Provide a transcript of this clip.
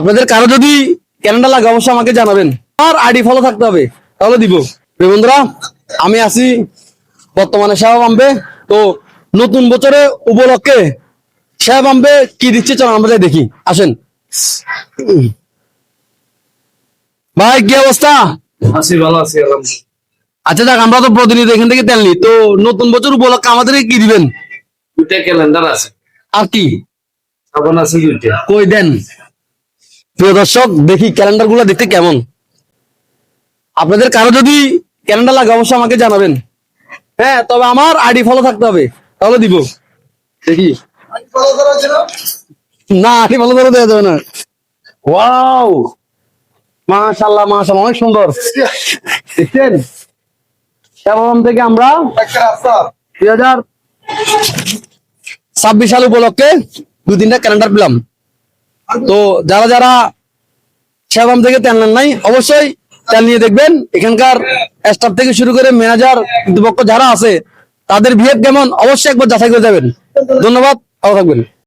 আপনাদের কারো যদি ক্যালেন্ডার লাগে অবশ্যই আমাকে জানাবেন, আর আইডি ফলো থাকতে হবে, তাহলে দিব। প্রিয় বন্ধুরা, আমি আছি বর্তমানে সেবা পাম্পে। তো নতুন বছরে উপলক্ষে সেবা পাম্পে কি দিচ্ছে চলো আমরা যাই দেখি, আসেন। ভাই কি অবস্থা? আছি, ভালো আছি আলহামদুলিল্লাহ। আচ্ছা যাক, আমরা তো প্রতিনিধি এখান থেকে তেল নিই, তো নতুন বছর উপলক্ষে আমাদের কি দিবেন? দুইটা ক্যালেন্ডার আছে, আর কি সাবান আছে দুইটা। কই দেন। প্রিয় দর্শক, দেখি ক্যালেন্ডার গুলো দেখতে কেমন। আপনাদের কারো যদি ক্যালেন্ডার লাগে অবশ্যই আমাকে জানাবেন। হ্যাঁ, তবে আমার আইডি ফলো থাকতে হবে, তাহলে দিব। দেখি না, আইডি ফলো করে দেওয়া যাবে না। ওয়াও, মাশাআল্লাহ মাশাআল্লাহ, অনেক সুন্দর। দেখছেন, সেবম থেকে আমরা 2026 সাল উপলক্ষে 2-3টা ক্যালেন্ডার পেলাম। তো যারা যারা সেবম থেকে তেল নেন নাই, অবশ্যই তেল নিয়ে দেখবেন। এখানকার স্টাফ থেকে শুরু করে ম্যানেজার কর্তৃপক্ষ যারা আছে, তাদের বিহেভ কেমন অবশ্যই একবার যাচাই করে যাবেন। ধন্যবাদ, ভালো থাকবেন।